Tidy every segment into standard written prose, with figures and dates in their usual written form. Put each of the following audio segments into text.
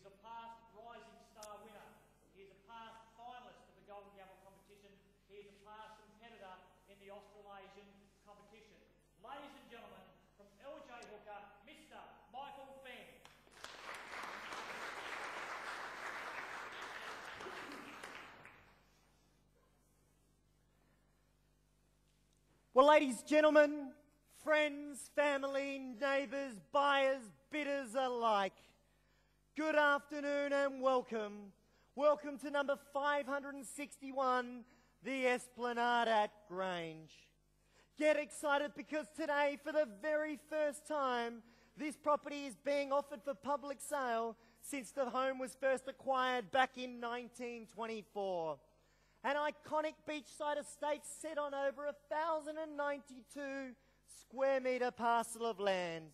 is a past Rising Star winner. He is a past finalist of the Golden Gavel competition. He is a past competitor in the Australasian competition. Ladies and gentlemen, from LJ Hooker, Mr. Michael Fenn. Well, ladies, gentlemen, friends, family, neighbours, buyers, bidders alike, good afternoon and welcome. Welcome to number 561, the Esplanade at Grange. Get excited because today, for the very first time, this property is being offered for public sale since the home was first acquired back in 1924. An iconic beachside estate set on over 1,092 square metre parcel of land.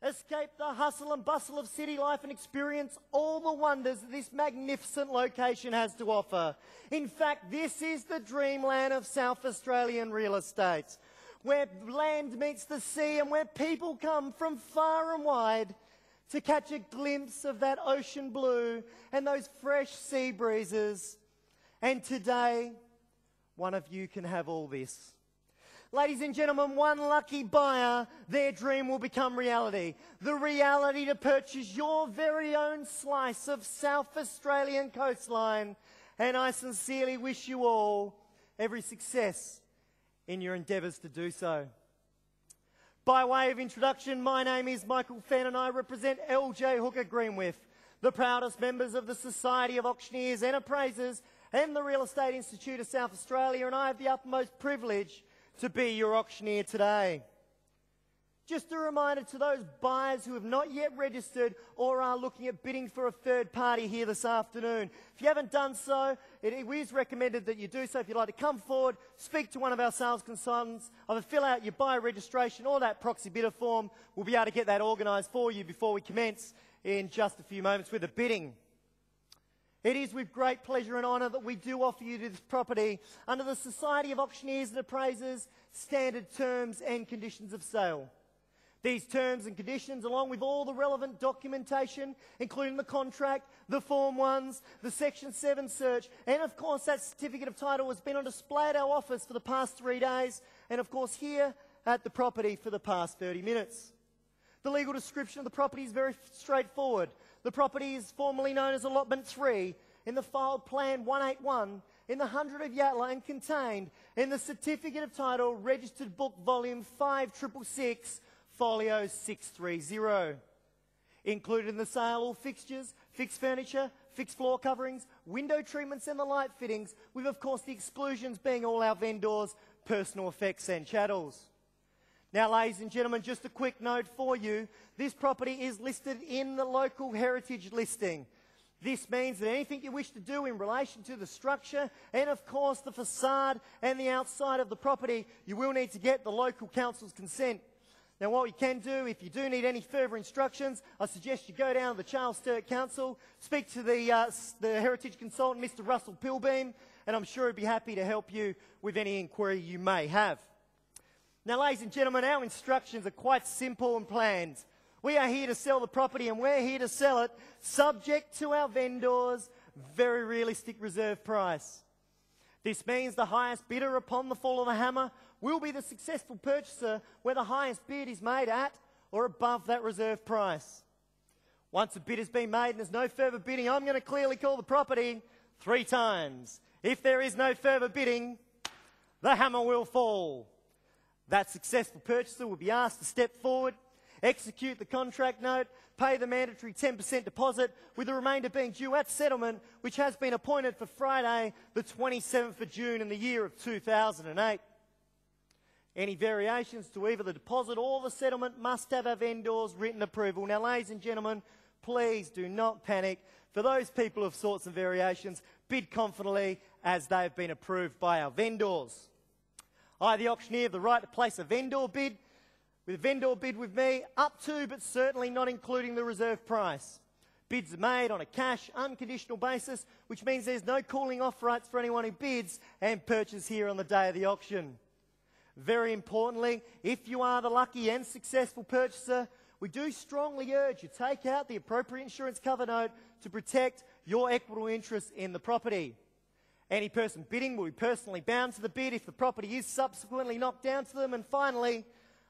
Escape the hustle and bustle of city life and experience all the wonders that this magnificent location has to offer. In fact, this is the dreamland of South Australian real estate, where land meets the sea and where people come from far and wide to catch a glimpse of that ocean blue and those fresh sea breezes. And today, one of you can have all this. Ladies and gentlemen, one lucky buyer, their dream will become reality. The reality to purchase your very own slice of South Australian coastline. And I sincerely wish you all every success in your endeavours to do so. By way of introduction, my name is Michael Fenn and I represent LJ Hooker Greenwith, the proudest members of the Society of Auctioneers and Appraisers and the Real Estate Institute of South Australia, and I have the utmost privilege to be your auctioneer today. Just a reminder to those buyers who have not yet registered or are looking at bidding for a third party here this afternoon. If you haven't done so, it is recommended that you do so. If you'd like to come forward, speak to one of our sales consultants, either fill out your buyer registration or that proxy bidder form. We'll be able to get that organised for you before we commence in just a few moments with the bidding. It is with great pleasure and honour that we do offer you this property under the Society of Auctioneers and Appraisers standard terms and conditions of sale. These terms and conditions, along with all the relevant documentation, including the contract, the Form 1s, the Section 7 search, and of course that certificate of title has been on display at our office for the past 3 days, and of course here at the property for the past 30 minutes. The legal description of the property is very straightforward. The property is formally known as Allotment 3 in the filed Plan 181 in the 100 of Yatala and contained in the Certificate of Title Registered Book Volume 5666, Folio 630. Included in the sale all fixtures, fixed furniture, fixed floor coverings, window treatments and the light fittings, with of course the exclusions being all our vendors, personal effects and chattels. Now, ladies and gentlemen, just a quick note for you. This property is listed in the local heritage listing. This means that anything you wish to do in relation to the structure and, of course, the facade and the outside of the property, you will need to get the local council's consent. Now, what you can do, if you do need any further instructions, I suggest you go down to the Charles Sturt Council, speak to the heritage consultant, Mr. Russell Pilbeam, and I'm sure he'd be happy to help you with any inquiry you may have. Now, ladies and gentlemen, our instructions are quite simple and planned. We are here to sell the property and we're here to sell it subject to our vendors' very realistic reserve price. This means the highest bidder upon the fall of the hammer will be the successful purchaser where the highest bid is made at or above that reserve price. Once a bid has been made and there's no further bidding, I'm going to clearly call the property 3 times. If there is no further bidding, the hammer will fall. That successful purchaser will be asked to step forward, execute the contract note, pay the mandatory 10% deposit, with the remainder being due at settlement, which has been appointed for Friday, the 27th of June in the year of 2008. Any variations to either the deposit or the settlement must have our vendor's written approval. Now, ladies and gentlemen, please do not panic. For those people who have sought some variations, bid confidently as they have been approved by our vendors. I, the auctioneer, have the right to place a vendor bid with me up to but certainly not including the reserve price. Bids are made on a cash, unconditional basis, which means there's no cooling off rights for anyone who bids and purchases here on the day of the auction. Very importantly, if you are the lucky and successful purchaser, we do strongly urge you take out the appropriate insurance cover note to protect your equitable interest in the property. Any person bidding will be personally bound to the bid if the property is subsequently knocked down to them. And finally,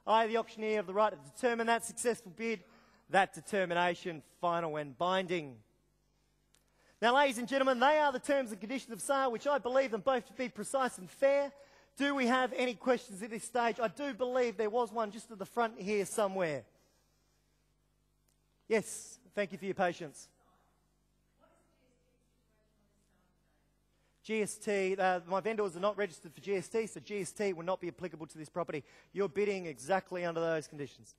I, the auctioneer, have the right to determine that successful bid, that determination final and binding. Now, ladies and gentlemen, they are the terms and conditions of sale, which I believe them both to be precise and fair. Do we have any questions at this stage? I do believe there was one just at the front here somewhere. Yes, thank you for your patience. GST, my vendors are not registered for GST, so GST will not be applicable to this property. You're bidding exactly under those conditions.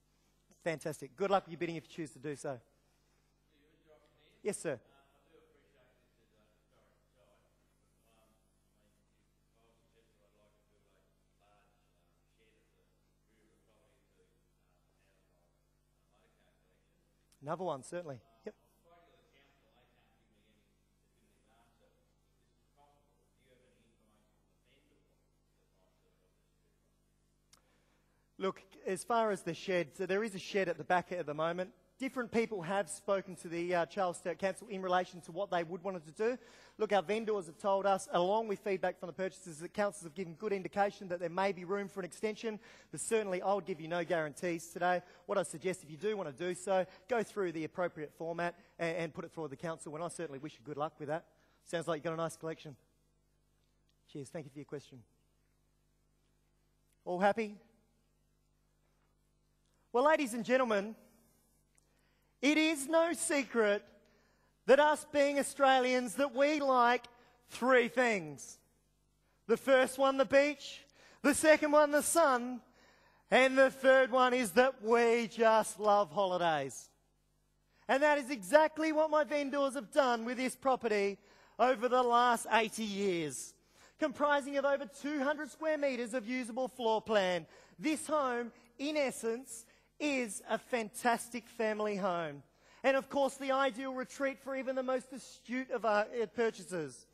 Fantastic. Good luck with your bidding if you choose to do so. Yes, sir. Another one, certainly. Yep. Look, as far as the shed, so there is a shed at the back at the moment. Different people have spoken to the Charles Sturt Council in relation to what they would want it to do. Look, our vendors have told us, along with feedback from the purchasers, that councils have given good indication that there may be room for an extension, but certainly I would give you no guarantees today. What I suggest, if you do want to do so, go through the appropriate format and put it forward to the council, and I certainly wish you good luck with that. Sounds like you've got a nice collection. Cheers, thank you for your question. All happy? Well, ladies and gentlemen, it is no secret that us being Australians, that we like three things. The first one, the beach. The second one, the sun. And the third one is that we just love holidays. And that is exactly what my vendors have done with this property over the last 80 years. Comprising of over 200 square metres of usable floor plan. This home, in essence, is a fantastic family home. And of course, the ideal retreat for even the most astute of our purchasers.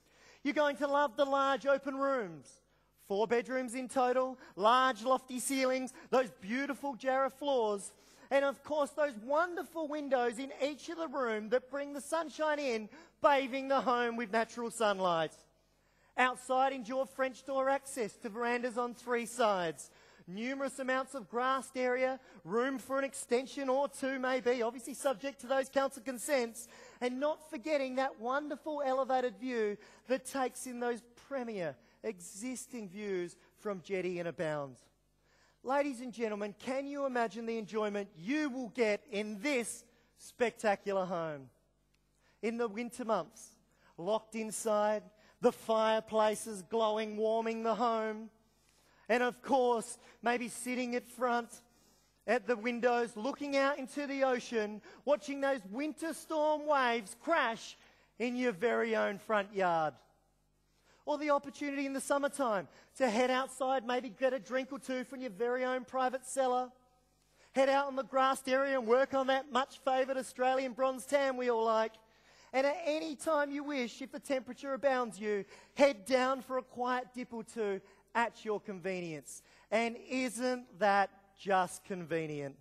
You're going to love the large open rooms. 4 bedrooms in total, large lofty ceilings, those beautiful Jarrah floors, and of course those wonderful windows in each of the rooms that bring the sunshine in, bathing the home with natural sunlight. Outside, enjoy French door access to verandas on 3 sides. Numerous amounts of grassed area, room for an extension or 2 maybe, obviously subject to those council consents, and not forgetting that wonderful elevated view that takes in those premier existing views from Jetty and Abound. Ladies and gentlemen, can you imagine the enjoyment you will get in this spectacular home? In the winter months, locked inside, the fireplaces glowing, warming the home. And of course, maybe sitting at front at the windows, looking out into the ocean, watching those winter storm waves crash in your very own front yard. Or the opportunity in the summertime to head outside, maybe get a drink or 2 from your very own private cellar. Head out on the grassed area and work on that much favoured Australian bronze tan we all like. And at any time you wish, if the temperature abounds you, head down for a quiet dip or 2 at your convenience. And isn't that just convenient?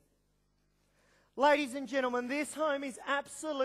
Ladies and gentlemen, this home is absolutely